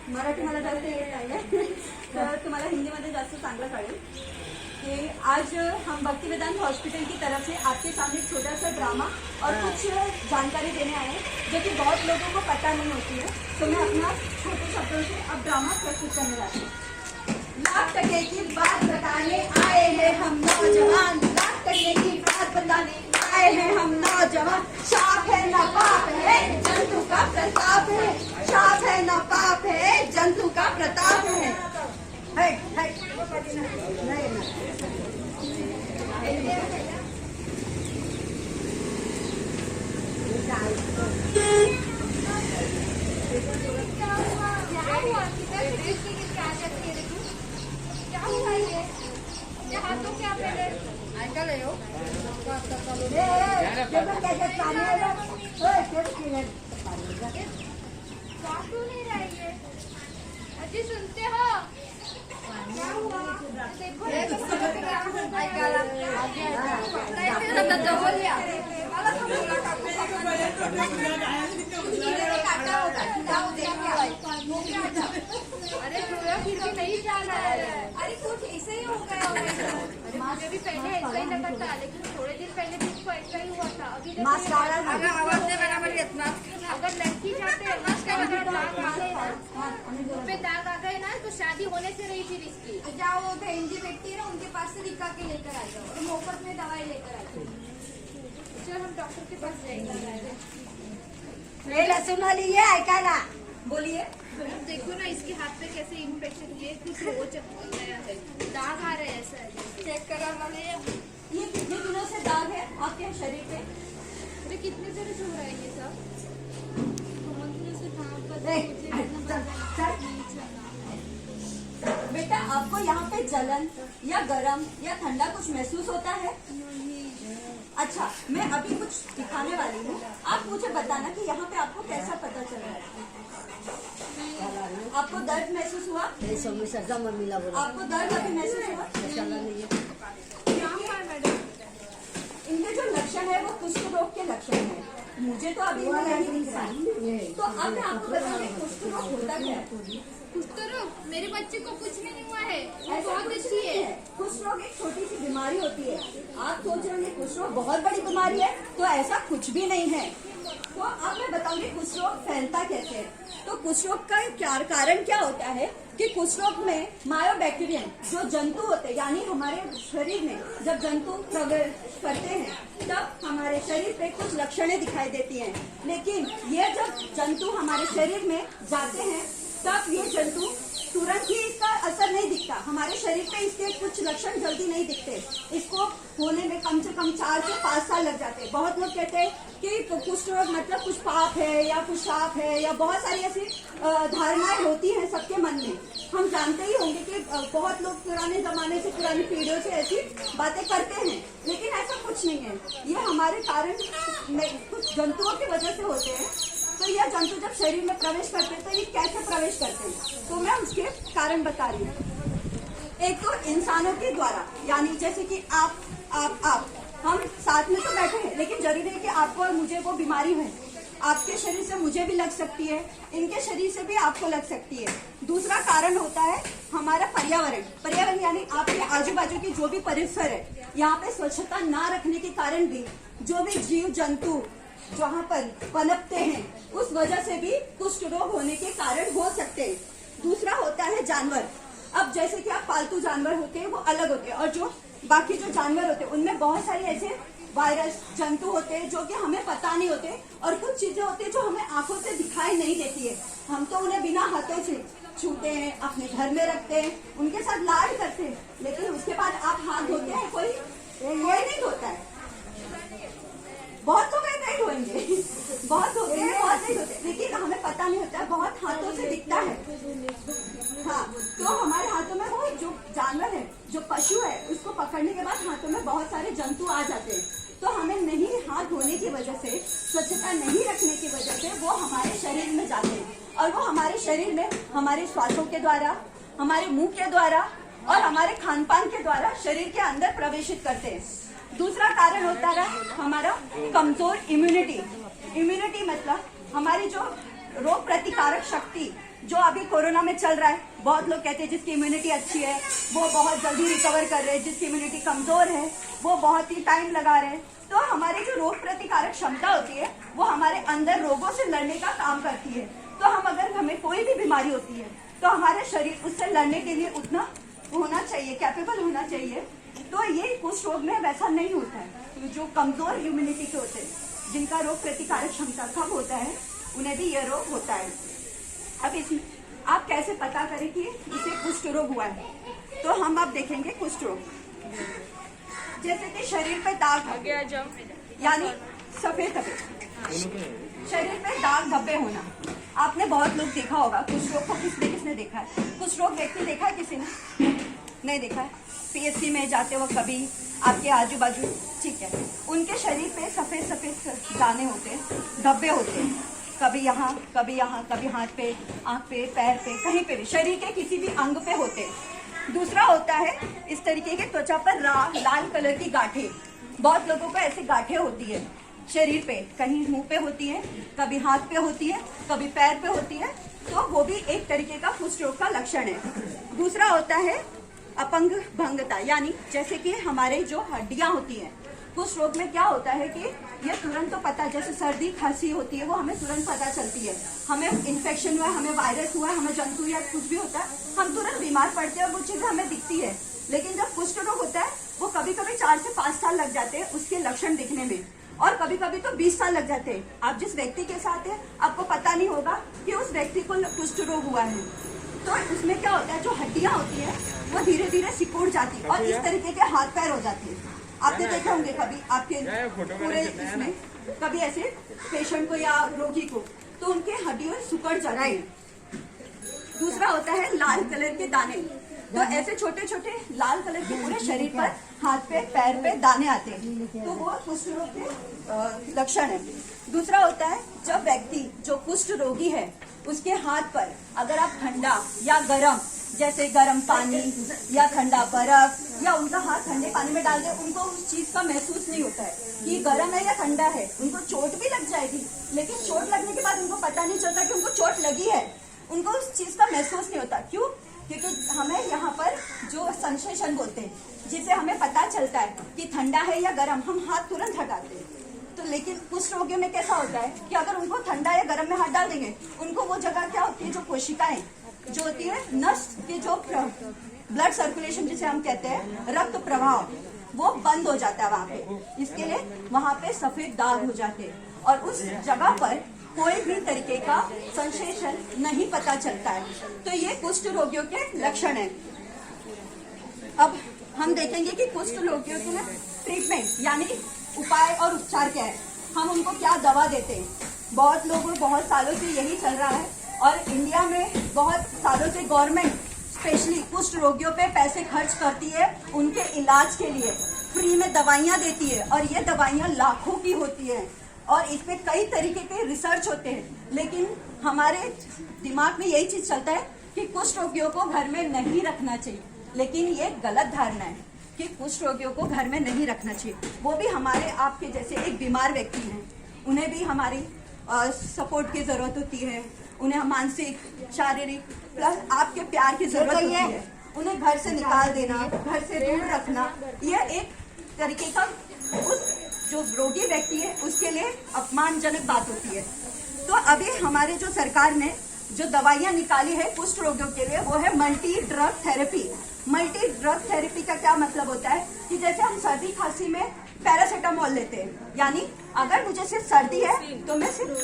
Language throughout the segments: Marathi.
मराठी मला जास्त येत नाहीये तर तुम्हाला हिंदीमध्ये जास्त चांगलं कळेल कि आज हम भक्ति वेदांत हॉस्पिटल की तरफ से आपके सामने छोटा सा ड्रामा और कुछ जानकारी देने आए हैं जो कि बहुत लोगों को पता नहीं होती है। तो मैं अपना छोटे शब्दों से अब ड्रामा प्रस्तुत करने जाती हूँ। लाख टके की बात बताने आए हैं हम नौजवान, लाख टके की बात बताने आए हैं हम नौजवान। शाप है न पाप है जंतु का प्रताप है, शाप है न पाप है जंतु का प्रताप है। अजी सुनते हो क्या हुआ? देखो अरे फिर भी नहीं जा रहा है। अरे कुछ ऐसे ही हो गया मुझे भी पहले ऐसा ही लगा था, लेकिन थोड़े दिन पहले भी इसको ऐसा ही हुआ था। अभी अगर लड़की जाते हैं पे दाग आ गए ना तो शादी होने से रही थी इसकी। जाओ वो बहन जी बैठती है ना उनके पास से दिखा के लेकर आ जाओ और मुफ्त में दवाई लेकर आ जाओ। चल हम डॉक्टर के पास जाएंगे। लहसुन वाली ये ऐकायला बोलिए। देखो ना इसके हाथ पे कैसे इन्फेक्शन हुए, कुछ रोज गया है, दाग आ रहे हैं ऐसा। चेक करा वाले ये कितने दिनों से दाग है आपके शरीर पे? अरे कितने दिनों से हो रहा है ये सब? बेटा आपको यहाँ पे जलन या गरम या ठंडा कुछ महसूस होता है? अच्छा, मैं अभी कुछ दिखाने वाली हूँ, आप मुझे बताना कि यहाँ पे आपको कैसा पता चल रहा है। आपको दर्द महसूस हुआ? आपको दर्द अभी महसूस हुआ? इनके जो लक्षण है वो कुष्ठ रोग के लक्षण है। मुझे तो अभी नहीं दिख रहा है। तो अब मैं आपको बताऊंगी कुष्ठ रोग होता क्या है। कुष्ठ रोग मेरे बच्चे को कुछ नहीं हुआ है, वो बहुत अच्छी है। कुष्ठ रोग एक छोटी सी बीमारी होती है। आप सोच रहे होंगे कुष्ठ रोग बहुत बड़ी बीमारी है, तो ऐसा कुछ भी नहीं है। तो अब मैं बताऊंगी कुष्ठ रोग फैलता कैसे है। तो कुष्ठ रोग का कारण क्या होता है कि कुष्ठ रोग में मायोबैक्टीरियम जो जंतु होते हैं, यानी हमारे शरीर में जब जंतु प्रवेश करते हैं तब हमारे शरीर पे कुछ लक्षणें दिखाई देती हैं। लेकिन ये जब जंतु हमारे शरीर में जाते हैं तब ये जंतु तुरंत ही इसका असर नहीं दिखता। हमारे शरीर पे इसके कुछ लक्षण जल्दी नहीं दिखते। इसको होने में कम से कम 4 से 5 साल लग जाते हैं। बहुत लोग कहते हैं कि कुष्ठ रोग मतलब कुछ पाप है या कुछ शाप है, या बहुत सारी ऐसी धारणाएं होती हैं सबके मन में। हम जानते ही होंगे कि बहुत लोग पुराने जमाने से, पुरानी पीढ़ियों से ऐसी बातें करते हैं, लेकिन ऐसा कुछ नहीं है। ये हमारे कारण कुछ जंतुओं की वजह से होते हैं। तो यह जंतु जब शरीर में प्रवेश करते हैं तो ये कैसे प्रवेश करते हैं, तो मैं उसके कारण बता रही हूँ। एक तो इंसानों के द्वारा, यानी जैसे कि आप हम साथ में तो बैठे हैं, लेकिन जरूरी है कि आपको और मुझे वो बीमारी है। आपके शरीर से मुझे भी लग सकती है, इनके शरीर से भी आपको लग सकती है। दूसरा कारण होता है हमारा पर्यावरण यानी आपके आजू बाजू की जो भी परिसर है, यहाँ पे स्वच्छता ना रखने के कारण भी जो भी जीव जंतु जहाँ पर पनपते हैं उस वजह से भी कुष्ठ रोग होने के कारण हो सकते हैं। दूसरा होता है जानवर। अब जैसे कि आप पालतू जानवर होते हैं वो अलग होते हैं, और जो बाकी जो जानवर होते हैं उनमें बहुत सारे ऐसे वायरस जंतु होते हैं जो कि हमें पता नहीं होते, और कुछ चीजें होती है जो हमें आंखों से दिखाई नहीं देती है। हम तो उन्हें बिना हाथों से छूते हैं, अपने घर में रखते हैं, उनके साथ लाड करते हैं, लेकिन उसके बाद आप हाथ धोते हैं, कोई नहीं धोता है। बहुत लोग नहीं धोएंगे, बहुत धोते हैं, बहुत नहीं धोते, लेकिन हमें पता नहीं होता है, बहुत हाथों से दिखता है। हाँ, तो हमारे हाथों में वो जो जानवर है, जो पशु है, उसको पकड़ने के बाद हाथों में बहुत सारे जंतु आ जाते हैं। तो हमें नहीं हाथ धोने की वजह से, स्वच्छता नहीं रखने की वजह से वो हमारे शरीर में जाते हैं, और वो हमारे शरीर में हमारे श्वासों के द्वारा, हमारे मुंह के द्वारा और हमारे खान पान के द्वारा शरीर के अंदर प्रवेशित करते हैं। दूसरा कारण होता है हमारा कमजोर इम्यूनिटी मतलब हमारी जो रोग प्रतिकारक शक्ति जो अभी कोरोना में चल रहा है, बहुत लोग कहते हैं जिसकी इम्यूनिटी अच्छी है वो बहुत जल्दी रिकवर कर रहे हैं, जिसकी इम्यूनिटी कमजोर है वो बहुत ही टाइम लगा रहे हैं। तो हमारी जो रोग प्रतिकारक क्षमता होती है वो हमारे अंदर रोगों से लड़ने का काम करती है। तो हमें कोई भी बीमारी होती है तो हमारे शरीर उससे लड़ने के लिए उतना होना चाहिए, कैपेबल होना चाहिए। तो ये कुछ रोग में वैसा नहीं होता है। तो जो कमजोर इम्यूनिटी के होते हैं, जिनका रोग प्रतिकारक क्षमता कम होता है, उन्हें भी यह रोग होता है। अब इसमें आप कैसे पता करें कि इसे कुष्ठ रोग हुआ है? तो हम अब देखेंगे कुष्ठ रोग, जैसे कि शरीर पे दाग, यानी सफेद शरीर पे दाग धब्बे होना। आपने बहुत लोग देखा होगा कुष्ठ रोग को। किसने देखा है? कुष्ठ रोग व्यक्ति देखा है किसी ने? नहीं देखा है। पीएचसी में जाते वक्त कभी आपके आजू बाजू, ठीक है, उनके शरीर पे सफेद सफेद दाने होते हैं, धब्बे होते हैं, कभी यहाँ कभी हाथ पे, आंख पे, पैर पे, कहीं पे भी, शरीर के किसी भी अंग पे होते हैं। दूसरा होता है इस तरीके के त्वचा पर लाल कलर की गांठें। बहुत लोगों को ऐसी गांठें होती है शरीर पे, कहीं मुंह पे होती है, कभी हाथ पे होती है, कभी पैर पे होती है। तो वो भी एक तरीके का कुष्ठ रोग का लक्षण है। दूसरा होता है अपंग भंगता, यानी जैसे कि हमारे जो हड्डियां होती हैं, कुष्ठ रोग में क्या होता है कि ये तुरंत तो पता, जैसे सर्दी खांसी होती है वो हमें तुरंत पता चलती है। हमें इन्फेक्शन हुआ, हमें वायरस हुआ, हमें जंतु या कुछ भी होता है, हम तुरंत बीमार पड़ते हैं और वो चीज़ हमें दिखती है। लेकिन जब कुष्ठ रोग होता है वो कभी कभी 4 से 5 साल लग जाते हैं उसके लक्षण दिखने में, और कभी कभी तो 20 साल लग जाते हैं। आप जिस व्यक्ति के साथ है आपको पता नहीं होगा कि उस व्यक्ति को कुष्ठ रोग हुआ है। तो उसमें क्या होता है, जो हड्डियां होती है वो धीरे धीरे सिकुड़ जाती है और इस तरीके के हाथ पैर हो जाती है। आपने देखे होंगे कभी आपके पूरे इसमें, कभी ऐसे पेशेंट को या रोगी को, तो उनके हड्डियां सिकुड़ जाती है। दूसरा होता है लाल कलर के दाने। तो ऐसे छोटे छोटे लाल कलर के पूरे शरीर पर, हाथ पे, पैर पे दाने आते हैं, तो वो कुष्ठ रोग के लक्षण है। दूसरा होता है जब व्यक्ति जो कुष्ठ रोगी है उसके हाथ पर अगर आप ठंडा या गर्म, जैसे गर्म पानी या ठंडा बर्फ, या उनका हाथ ठंडे पानी में डाल दे, उनको उस चीज का महसूस नहीं होता है कि गर्म है या ठंडा है। उनको चोट भी लग जाएगी, लेकिन चोट लगने के बाद उनको पता नहीं चलता कि उनको चोट लगी है, उनको उस चीज का महसूस नहीं होता। क्यों? क्योंकि हमें यहाँ पर जो सेंसेशन बोलते हैं, जिससे हमें पता चलता है कि ठंडा है या गर्म, हम हाथ तुरंत हटाते हैं। तो लेकिन कुष्ठ रोगियों में कैसा होता है कि अगर उनको ठंडा या गर्म में हाथ डाल देंगे, उनको वो जगह क्या होती है, जो कोशिकाएं जो होती है, नस के जो ब्लड सर्कुलेशन जिसे हम कहते हैं, रक्त प्रवाह, वो बंद हो जाता है वहाँ पे। इसके लिए वहाँ पे सफेद दाग हो जाते हैं और उस जगह पर कोई भी तरीके का सेंसेशन नहीं पता चलता है। तो ये कुष्ठ रोगियों के लक्षण है। अब हम देखेंगे कि कुष्ठ रोगियों के ट्रीटमेंट यानी उपाय और उपचार क्या है, हम उनको क्या दवा देते हैं। बहुत लोगों बहुत सालों से यही चल रहा है और इंडिया में बहुत सालों से गवर्नमेंट स्पेशली कुष्ठ रोगियों पे पैसे खर्च करती है, उनके इलाज के लिए फ्री में दवाइयाँ देती है और ये दवाइयाँ लाखों की होती है और इसमें कई तरीके के रिसर्च होते हैं। लेकिन हमारे दिमाग में यही चीज चलता है कि कुष्ठ रोगियों को घर में नहीं रखना चाहिए, लेकिन ये गलत धारणा है कि कुष्ठ रोगियों को घर में नहीं रखना चाहिए। वो भी हमारे आपके जैसे एक बीमार व्यक्ति हैं, उन्हें भी हमारी सपोर्ट की जरूरत होती है, उन्हें मानसिक, शारीरिक प्लस आपके प्यार की जरूरत होती है। उन्हें घर से निकाल देना, घर से दूर रखना, यह एक तरीके का उस जो रोगी व्यक्ति है उसके लिए अपमानजनक बात होती है। तो अभी हमारे जो सरकार ने जो दवाइयाँ निकाली है कुष्ठ रोगियों के लिए, वो है multi drug therapy. Multi drug therapy का क्या मतलब होता है कि जैसे हम सर्दी खांसी में पैरासीटामोल लेते हैं, यानी अगर मुझे सिर्फ सर्दी है तो मैं सिर्फ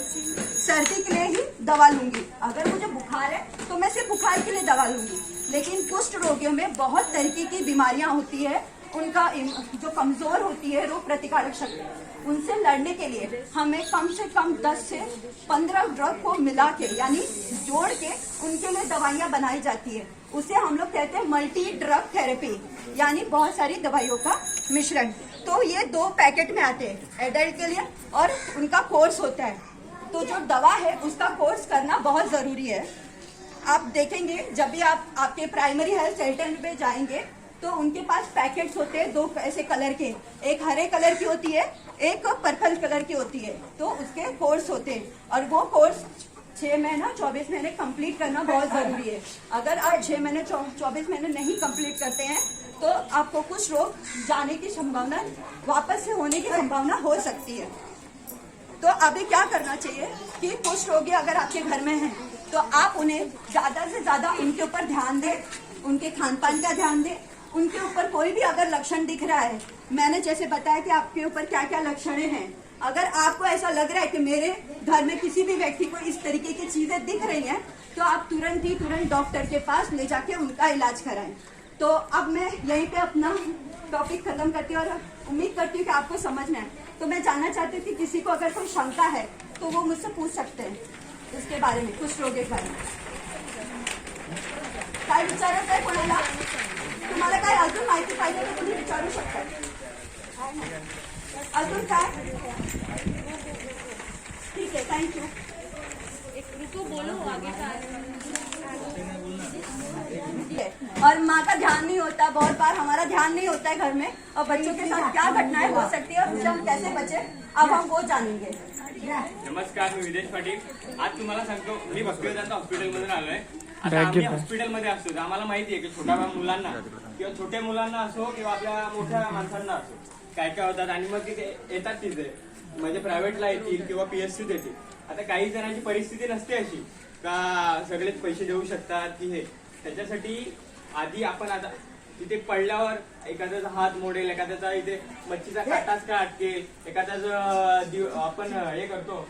सर्दी के लिए ही दवा लूंगी, अगर मुझे बुखार है तो मैं सिर्फ बुखार के लिए दवा लूंगी। लेकिन कुष्ठ रोगियों में बहुत तरीके की बीमारियां होती है, उनका जो कमजोर होती है रोग प्रतिकारक शक्ति, उनसे लड़ने के लिए हमें कम से कम 10 से 15 ड्रग को मिला के यानी जोड़ के उनके लिए दवाइयाँ बनाई जाती है। उसे हम लोग कहते हैं मल्टी ड्रग थेरेपी, यानी बहुत सारी दवाइयों का मिश्रण। तो ये 2 पैकेट में आते हैं एडल्ट के लिए और उनका कोर्स होता है। तो जो दवा है उसका कोर्स करना बहुत जरूरी है। आप देखेंगे जब भी आप आपके प्राइमरी हेल्थ सेंटर पे जाएंगे तो उनके पास पैकेट्स होते हैं 2 ऐसे कलर के, एक हरे कलर की होती है, एक पर्पल कलर की होती है। तो उसके कोर्स होते हैं और वो कोर्स 6 महीना 24 महीने कंप्लीट करना बहुत जरूरी है। अगर आप 6 महीने 24 महीने नहीं कंप्लीट करते हैं तो आपको कुछ रोग जाने की संभावना, वापस से होने की संभावना हो सकती है। तो अभी क्या करना चाहिए कि कुछ रोगी अगर आपके घर में हैं तो आप उन्हें ज्यादा से ज्यादा उनके ऊपर ध्यान दें, उनके खान पान का ध्यान दें। उनके ऊपर कोई भी अगर लक्षण दिख रहा है, मैंने जैसे बताया कि आपके ऊपर क्या क्या लक्षण हैं, अगर आपको ऐसा लग रहा है कि मेरे घर में किसी भी व्यक्ति को इस तरीके की चीजें दिख रही हैं, तो आप तुरंत डॉक्टर के पास ले जाके उनका इलाज कराएं। तो अब मैं यहीं पे अपना टॉपिक खत्म करती हूँ और उम्मीद करती हूँ कि आपको समझ में आए। तो मैं जानना चाहती हूँ कि किसी को अगर कोई शंका है तो वो मुझसे पूछ सकते हैं इसके बारे में, कुछ रोग के बारे में। काय विचारत आहे कोणाला? तुम्हाला काय अजून माहिती पाहिजे तर तुम्ही विचारू शकता। अजून काय? ठीक है, थैंक यू। रुको, बोलो आगे का। और माँ का ध्यान नहीं होता, बहुत बार हमारा ध्यान नहीं होता है घर में, और बच्चों के साथ क्या घटनाएं हो सकती है और उससे हम कैसे बचे, अब हम वो जानेंगे। नमस्कार, मी विदेश पाटील। आज तुम्हाला सांगतो, मी भक्तिवेदांत हॉस्पिटलमधून आलोय। आता आम्ही हॉस्पिटलमध्ये असतो, आम्हाला माहिती आहे की छोट्या मुलांना किंवा छोट्या मुलांना असो किंवा आपल्या मोठ्या माणसांना असो काय काय होतात, आणि मग तिथे येतात तिथे म्हणजे प्रायव्हेटला येतील किंवा पीएचसीत येतील। आता काही जणांची परिस्थिती नसते अशी का सगळेच पैसे देऊ शकतात की हे, त्याच्यासाठी आधी आपण आता तिथे पडल्यावर एखाद्याचा हात मोडेल, एखाद्याचा इथे मच्छीचा काटाच का अटकेल, एखाद्याचं आपण हे करतो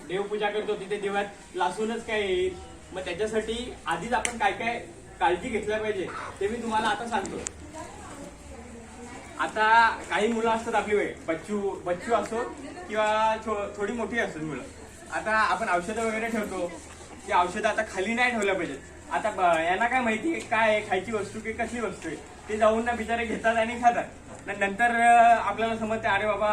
देवपूजा करतो तिथे दिव्यात लासूनच काय येईल। मग त्याच्यासाठी आधीच आपण काय काय काळजी घेतल्या पाहिजे ते मी तुम्हाला आता सांगतो। आता काही मुलं असतात आपली वेळ बच्चू असो किंवा थोडी मोठी असतात मुलं। आता आपण औषधं वगैरे ठेवतो, ती औषधं आता खाली नाही ठेवल्या पाहिजेत। आता यांना काय माहिती काय आहे, खायची वस्तू की कसली वस्तू आहे, ते जाऊन ना बिचारे घेतात आणि खातात। नंतर आपल्याला समजते अरे बाबा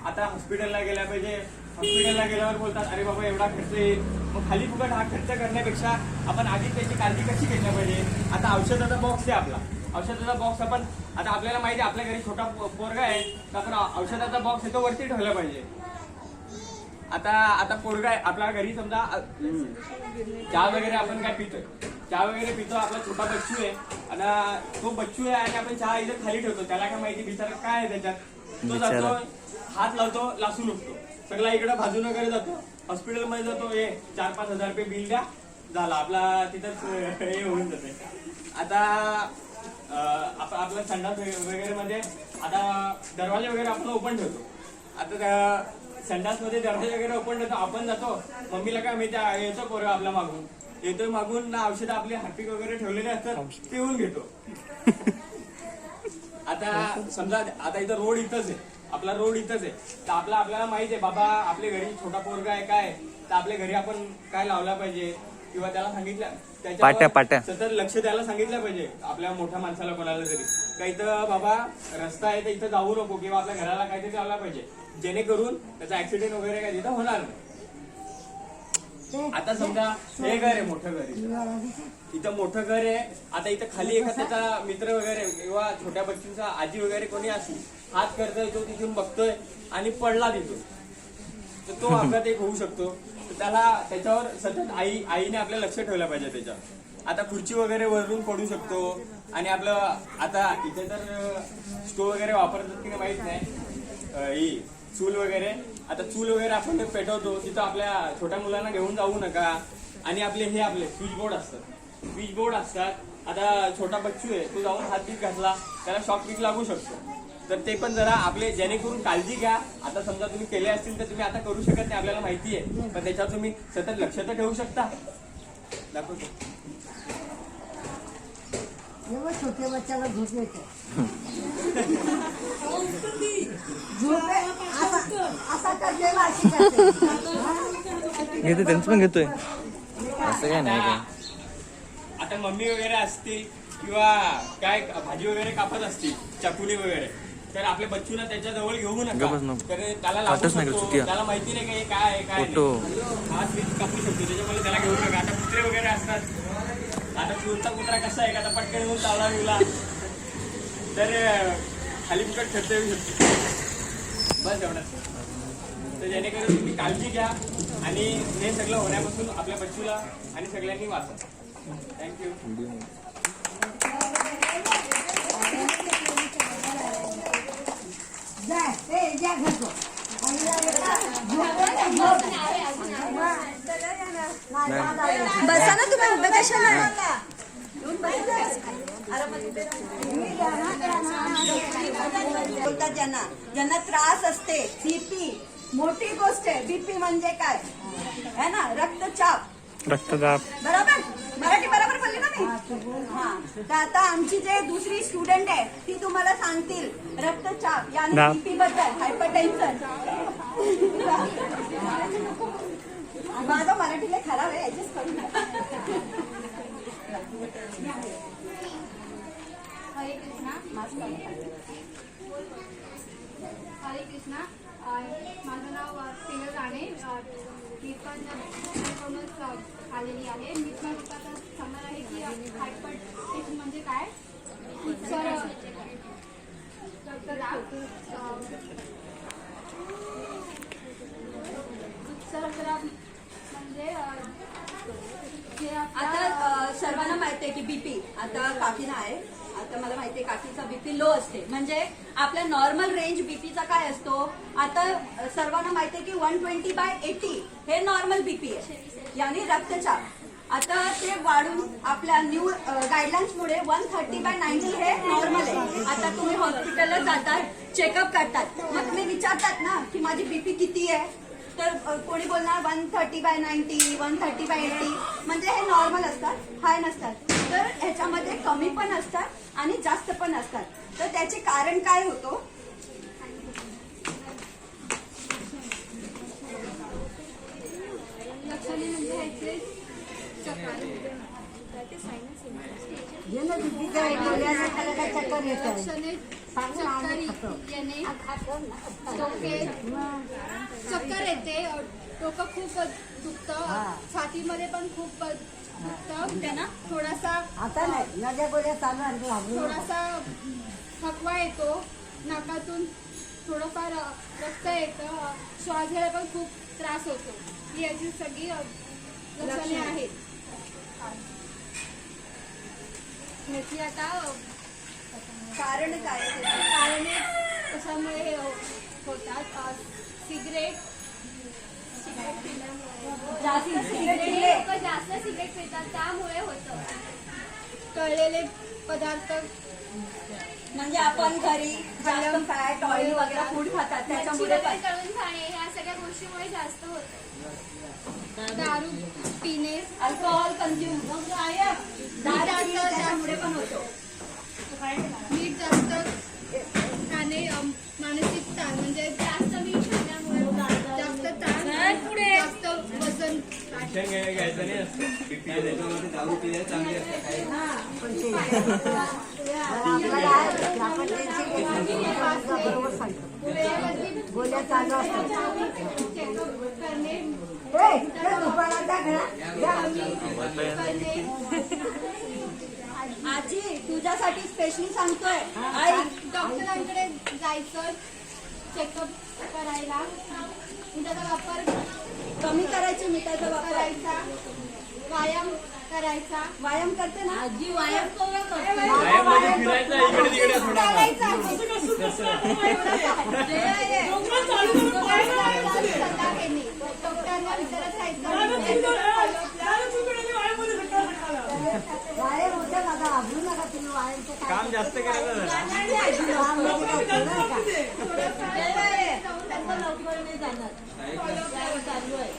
आता हॉस्पिटलला गेल्या पाहिजे, हॉस्पिटलला गेल्यावर बोलतात अरे बाबा एवढा खर्च येईल। मग खाली फुकट हा खर्च करण्यापेक्षा आपण आधी त्याची काळजी कशी घेतल्या पाहिजे। आता औषधाचा बॉक्स आहे आपला, औषधाचा बॉक्स आपण आता आपल्याला माहिती आहे आपल्या घरी छोटा पोरगा आहे तर आपण औषधाचा बॉक्स आहे तो वरती ठेवला पाहिजे। आता पोरगा आहे आपल्या घरी, समजा चहा वगैरे आपण काय पितोय, चहा वगैरे पितो, आपला छोटा बच्चू आहे आणि तो बच्चू आहे आणि आपण चहा इथे खाली ठेवतो, त्याला काय माहिती बिचारा काय आहे त्याच्यात, तो जातो हात लावतो, लासून उठतो, सगळा इकडे भाजून वगैरे जातो, हॉस्पिटलमध्ये जातो, हे 4-5 हजार रुपये बिल द्या, झाला आपला तिथंच हे होऊन जाते। आता आपला संडास वगैरे मध्ये आता दरवाजे वगैरे आपण ओपन ठेवतो, आता संडास मध्ये दरवाजे वगैरे ओपन ठेवतो, आपण जातो, मम्मीला काय माहिती येतो पोरगा आपला मागून येतोय, मागून ना औषध आपले हार्पिक वगैरे ठेवलेले असतात पिऊन घेतो। आता समजा आता इथं रोड इथंच आहे, आपला रोड इथंच आहे, तर आपल्याला माहिती आहे बाबा आपल्या घरी छोटा पोरगा आहे काय, तर आपल्या घरी आपण काय लावला पाहिजे किंवा त्याला सांगितलं त्याच्यावर सतत लक्ष द्यायला सांगितलं पाहिजे आपल्या मोठ्या माणसाला कोणाला तरी, का इथं बाबा रस्ता आहे तर इथं जाऊ नको किंवा आपल्या घराला काहीतरी लावला पाहिजे जेणेकरून त्याचा ऍक्सिडेंट वगैरे काय तिथं होणार नाही। आता समजा हे घर आहे, मोठं घर आहे, इथं मोठं घर आहे, आता इथं खाली एखाद्याचा मित्र वगैरे किंवा छोट्या बच्चूचा आजी वगैरे कोणी असली हात करतोय, तो तिथून बघतोय आणि पडला तिथून, तर तो अपघात एक होऊ शकतो। त्याला त्याच्यावर सतत आईने आपलं लक्ष ठेवलं पाहिजे त्याच्यावर। आता खुर्ची वगैरे वरून पडू शकतो, आणि आपलं आता इथे तर स्टोव वगैरे वापरतात की नाही माहित नाही, ही चूल वगैरे, आता चूल वगैरे आपण पेटवतो तिथं आपल्या छोट्या मुलांना घेऊन जाऊ नका। आणि आपले स्विच बोर्ड असतात, आता छोटा बच्चू आहे तो जाऊन हात बीत घातला त्याला शॉक बीक लागू शकतो, तर ते पण जरा आपले जेणेकरून काळजी घ्या। आता समजा तुम्ही केले असतील तर तुम्ही आता करू शकत नाही आपल्याला माहिती आहे, पण त्याच्यावर तुम्ही सतत लक्ष तर ठेवू शकता। दाखवतो छोट्या बच्चाला झोप येते, असा करलेला अशी करते। घेतो त्यांचं पण घेतोय, असं काय नाही काय। आता मम्मी वगैरे असतील किंवा काय भाजी वगैरे कापत असतील चाकुली वगैरे, तर आपल्या बच्चूला त्याच्या जवळ घेऊ नका, तर त्याला लागू शकतो, त्याला माहिती नाही काय काय आहे काय हा स्विच कापू शकतो, त्याच्यामुळे त्याला घेऊ नका। आता कुत्रे वगैरे असतात, आता चोरचा कुत्रा कसा आहे, आता पटकन येऊन चावला बिवला तर खाली फुकट खर्च येऊ शकतो, बस एवढंच। तर जेणेकरून तुम्ही काळजी घ्या आणि हे सगळं होण्यापासून आपल्या बच्चूला आणि सगळ्यांनी वाचा. थँक्यू. बसा ना तुम्ही उभे कशाला येऊन बसा. आरामात उभे बोलतात ज्यांना ज्यांना त्रास असते बीपी मोठी गोष्ट आहे. बीपी म्हणजे काय है ना रक्तचाप रक्तदाब बरोबर मराठी बरोबर बोलली ना मी हा. तर आता आमची जे दुसरी स्टुडंट आहे ती तुम्हाला सांगतील रक्तचाप यानी दाब. बीपी बद्दल हायपरटेन्शन. माझा मराठीला खराब आहे ऍडजस्ट करून घ्या. हरे कृष्णा. हरे कृष्णा. माझं नाव स्नेहल राणे. मी पण पुण्यातूनच आलेली आहे. मी पण आता सांगणार आहे की हायपरटेन्शन म्हणजे काय. उच्च रक्तदाब उच्च रक्तदाब म्हणजे जे आता सर्वांना माहिती आहे की बीपी आता काकीना आहे. आता मला माहिती आहे काकीचा बीपी लो असते म्हणजे आपल्या नॉर्मल रेंज बीपीचा काय असतो. आता सर्वांना माहिती आहे की 120/80 हे नॉर्मल बीपी आहे यानी रक्तचाप. आता ते वाढून आपल्या न्यू गाईडलाईन्समुळे 130/90 हे नॉर्मल आहे. आता तुम्ही हॉस्पिटलला जातात चेकअप करतात मग तुम्ही विचारतात ना की माझी बीपी किती आहे तर कोणी बोलणार 130/90 130/80 म्हणजे हे नॉर्मल असतात हाय नसतात. तर ह्याच्यामध्ये कमी पण असतात आणि जास्त पण असतात. तर त्याचे कारण काय होतो लक्षणे म्हणजे ह्याचे चक्कर येत लक्षणे चक्कर येणे चक्कर येते डोकं खूप दुखतं छातीमध्ये पण खूप दुखतं ना थोडासा आता नाही नद्या गोळ्या चालू आहे घाबरू नका. थोडासा थकवा येतो नाकातून थोडंफार रक्त येतं श्वास घ्यायला पण खूप त्रास होतो. ही याची सगळी लक्षणे आहेत. ह्याची आता कारण काय आहे त्याचे? कारणे कशामुळे होतात. सिगरेट जास्त सिगरेट पिले जास्त सिगरेट पितात त्यामुळे होतं. तळलेले पदार्थ म्हणजे आपण घरी जास्त फॅट ऑइल वगैरे फूड खातात त्याच्यामुळे पण तळून खाणे ह्या सगळ्या गोष्टीमुळे जास्त होतं. दारू पिणे अल्कोहोल कंझ्युम त्याच्यामुळे पण होतो. मीठ जास्त खाणे मानसिक ताण म्हणजे जास्त मीठ खाण्यामुळे जास्त ताण जास्त वजन शिक्षण घ्यायचं नाही असतं BP त्याच्यामध्ये दारू पिण्याला चांगली असते काही आपण त्यांची बरोबर सांगतो गोळ्या चालू असतात. चेकअप करणे दुपारा त्या आजी तुझ्यासाठी स्पेशली सांगतोय आई डॉक्टरांकडे जायचं चेकअप करायला मिठाचा वापर कमी करायची मिठाचा वापर करायचा व्यायाम करायचा. व्यायाम करते ना आजी व्यायाम व्यायाममध्ये फिरायचं इकडे तिकडे थोडा डॉक्टरांना विचारत राहायचं. वायर होत्या नका घाबरू नका तुम्ही वायरचं काय काम जास्त करायचं जरा. काम नको करू नका. लवकर नाही जाणार चालू आहे.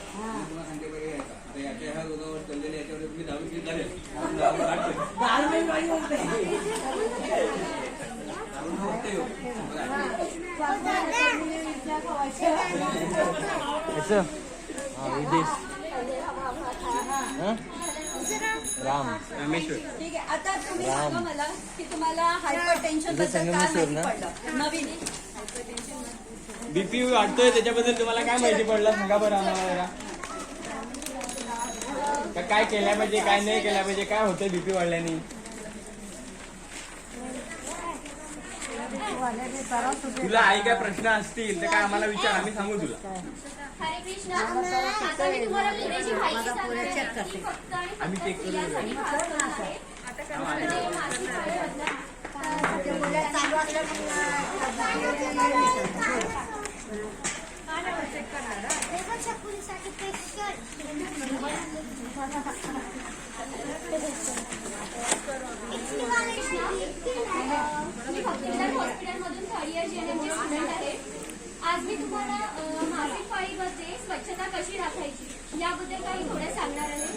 कसं विदेश राम रामेश्वर ठीक आहे आता तुम्ही सांगा मला की तुम्हाला हायपर टेन्शन बद्दल काय माहिती पडलं नवीन बीपी वाढतोय त्याच्याबद्दल तुम्हाला काय माहिती पडलं सांगा बरं आम्हाला जरा. काय केल्या पाहिजे काय नाही केल्या पाहिजे काय होतंय बीपी वाढल्याने. तुला आई काय प्रश्न असतील तर काय आम्हाला विचार आम्ही सांगू तुला. हरे कृष्ण. आता मी तुम्हाला लिहिण्याची माहिती सांगणार आहे की फक्त आणि फक्त स्त्रियांसाठी खास करून आहे. म्हणजे मासिक पाळीबद्दल. चालू मी भक्तिविलास हॉस्पिटलमधून थर्ड इयर जीएनएमची स्टुडंट आहे. आज मी तुम्हाला मासिक पाळीमध्ये स्वच्छता कशी राखायची याबद्दल काही थोडं सांगणार आहे.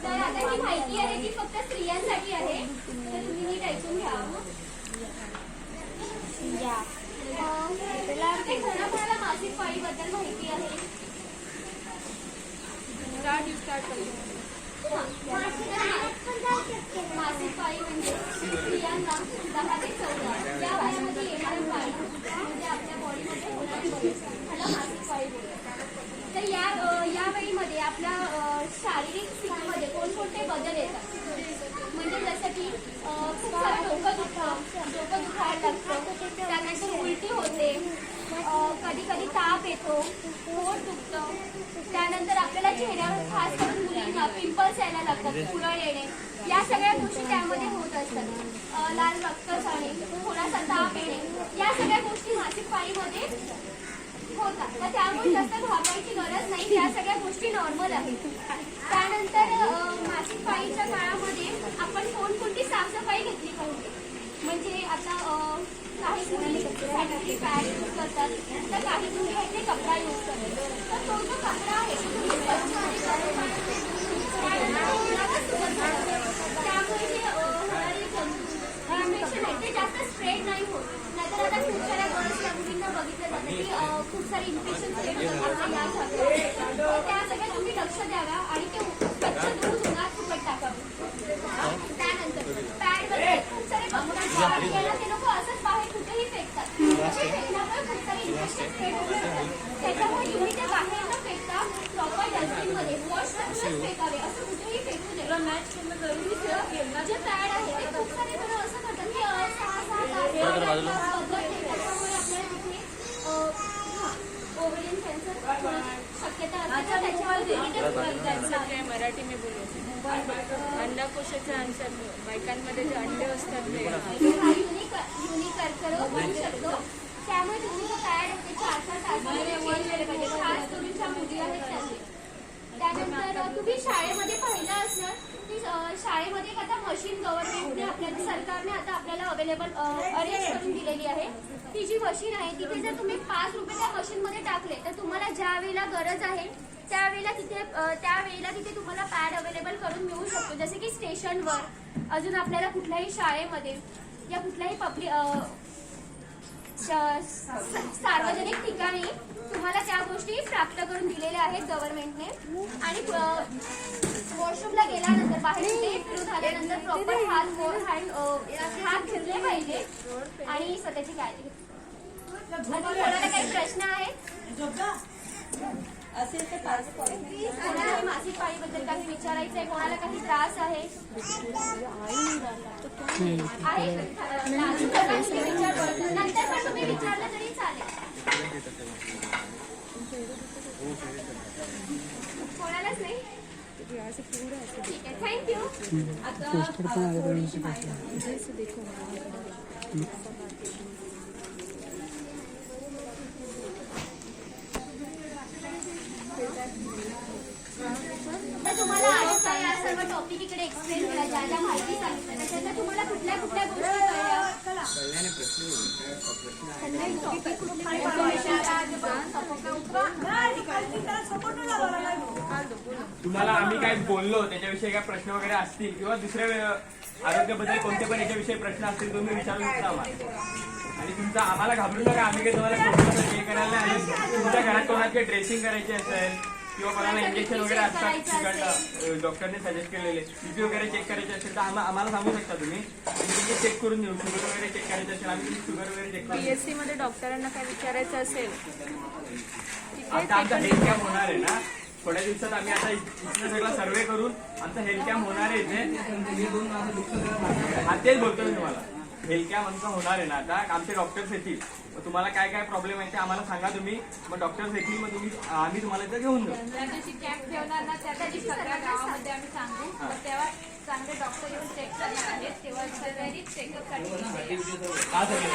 तर आता ही माहिती आहे ती फक्त स्त्रियांसाठी आहे, तर तुम्ही नीट ऐकून घ्या. ते कोणाकोणाला मासिक पाळीबद्दल माहिती आहे? मासिक पाळी म्हणजे स्त्रियांना 10 ते 14 या वयामध्ये येणारी पाळी म्हणजे आपल्या बॉडीमध्ये होणारी बदल त्याला मासिक पाळी बोलतात. तर या वेळीमध्ये आपल्या शारीरिक स्थितीमध्ये कोणकोणते बदल येतात म्हणजे जसं की खूप सारं डोकं दुखायला लागतं, त्यानंतर उलटी होते, कधी कधी ताप येतो, पोट दुखतं, त्यानंतर आपल्याला चेहऱ्यावर खास करून मुलींना पिंपल्स यायला लागतात, पुरळ येणे, या सगळ्या गोष्टी त्यामध्ये होत असतात. लाल रक्त जाणे, थोडासा ताप येणे, या सगळ्या गोष्टी मासिक पाळीमध्ये होतात. तर त्यामुळे जास्त घाबरायची गरज नाही, या सगळ्या गोष्टी नॉर्मल आहेत. त्यानंतर मासिक पाळीच्या काळामध्ये आपण कोणकोणती साफसफाई घेतली पाहिजे म्हणजे आता काही मुली सॅनिटरी पॅड यूज करतात, तर काही मुली आहेत ते कपडा यूज करतात. तर तो जो कपडा आहे तो तुम्ही स्वच्छ आणि गरम पाण्याने त्यामुळे जे होणारी इन्फेक्शन आहे ते जास्त स्प्रेड नाही होत. नाहीतर आता खूप साऱ्या गर्ल्सला मुलींना बघितलं जातं की खूप सारे इन्फेक्शन स्प्रेड होतात आपल्या या भागात. त्या सगळ्या तुम्ही लक्ष द्यावा आणि ते स्वच्छ धुवून उन्हात फुकट टाकावं. त्यानंतर पॅडमध्ये खूप सारे कपडे ते लोक असंच बाहेर कुठेही फेकतात. फेकल्यामुळे खूप सारे इन्फेक्शन स्प्रेड होतात. त्याच्यामुळे तुम्ही ते बाहेर न फेकता प्रॉपर डस्टबिनमध्ये वॉश करूनच फेकावे, असं कुठेही फेकू नये. जे पॅड आहे ते खूप सारे जण असं करतात की 6-6 त्याच्यामुळे आपल्याला तिथे ओव्हरियन कॅन्सर शक्यता असते. त्याच्यावर मराठी में बोलो अंडाकोशाचे आंसर बायकांमध्ये जे अंडे असतात ते युनिक कर्करोग होऊ शकतो. त्यामुळे तुम्ही जो पॅड आहे ते 4-4 तासामध्ये चेंज केले पाहिजे, खास करून ज्या मुली आहेत त्यांनी. त्यानंतर तुम्ही शाळेमध्ये पाहिलं असणार की शाळेमध्ये एक आता मशीन गव्हर्नमेंटने आपल्याला सरकारने आता आपल्याला अवेलेबल अरेंज करून दिलेली आहे. ती जी मशीन आहे तिथे जर तुम्ही 5 रुपये त्या मशीनमध्ये टाकले तर तुम्हाला ज्या वेळेला गरज आहे त्यावेळेला तिथे तुम्हाला पॅड अवेलेबल करून मिळू शकतो. जसे की स्टेशनवर, अजून आपल्याला कुठल्याही शाळेमध्ये या कुठल्याही सार्वजनिक ठिकाणी तुम्हाला त्या गोष्टी प्राप्त करून दिलेल्या आहेत गव्हर्नमेंटने. आणि वॉशरूमला गेल्यानंतर बाहेर फिरून आल्यानंतर प्रॉपर हात धुतले पाहिजे आणि स्वतःची काळजी घेतली. कोणाला काही प्रश्न आहेत असेल तर कोणाला मासिक पाळीबद्दल काही विचारायचं आहे, कोणाला काही त्रास आहे नंतर पण तुम्ही विचारलं तरी चालेल. कोणालाच नाही? ठीक आहे, थँक्यू. आता थोडीशी माहिती तर तुम्हाला आज काय या सर्व टॉपिक इकडे एक्सप्लेन केला, ज्या ज्या माहिती सांगितलं त्याच्यात तुम्हाला कुठल्या कुठल्या गोष्टी तुम्हाला आम्ही काय बोललो त्याच्याविषयी काय प्रश्न वगैरे असतील किंवा दुसऱ्या आरोग्याबद्दल कोणते पण याच्याविषयी प्रश्न असतील तुम्ही विचारू शकता आम्हाला. आणि तुमचा आम्हाला घाबरू नका, आम्ही काही तुम्हाला हे करायला नाही. तुमच्या घरात कोणाला काही ड्रेसिंग करायची असेल किंवा कोणाला इंजेक्शन वगैरे असतात डॉक्टरने सजेस्ट केलेले, बीपी वगैरे चेक करायचे असेल तर आम्हाला सांगू शकता तुम्ही. आणि तुम्ही चेक करून देऊ. शुगर वगैरे चेक करायचं असेल आम्ही तुम्ही शुगर वगैरे चेक करू. PSC मध्ये डॉक्टरांना काय विचारायचं असेल आता आमचा हेल्थ कॅम्प होणार आहे ना, थोड्या दिवसात आम्ही आता इथलं सगळं सर्वे करून आमचा हेल्थ कॅम्प होणार आहे इथे. हा, तेच बोलतो मी तुम्हाला. हेल्थ कॅम्प आमचा होणार आहे ना आता. आमचे डॉक्टर्स येतील, मग तुम्हाला काय काय प्रॉब्लेम आहे ते आम्हाला सांगा तुम्ही. मग डॉक्टर्स येतील, मग आम्ही तुम्हाला इथं घेऊन जाऊ. ज्या दिवशी कॅम्प ठेवणार ना त्या दिवशी सगळ्या गावामध्ये आम्ही सांगू. मग तेव्हा चांगले डॉक्टर येऊन चेक करणार आहेत. तेव्हा सगळ्यांनी चेकअपसाठी हा सगळं.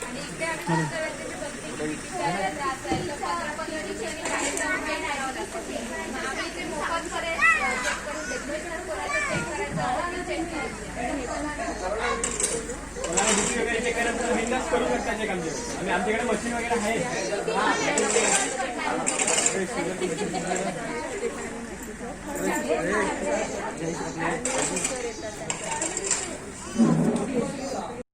आणि इकडे आम्ही वास्तव्याचे प्रत्येक विद्यालयाला जात आहे. तर 15-15 दिवसांनी कार्यक्रम घेणार आहोत. मग आम्ही इथे मोफतमध्ये चेक करून डेकोरेशन करायचं, चेक करायचं, आरोग्य चेक करायचं. कोणाला बीपी वगैरे चेक करायचं तर बिनधास्त करू शकता चेक आमच्याकडे. आणि आमच्याकडे मशीन वगैरे आहे. हा.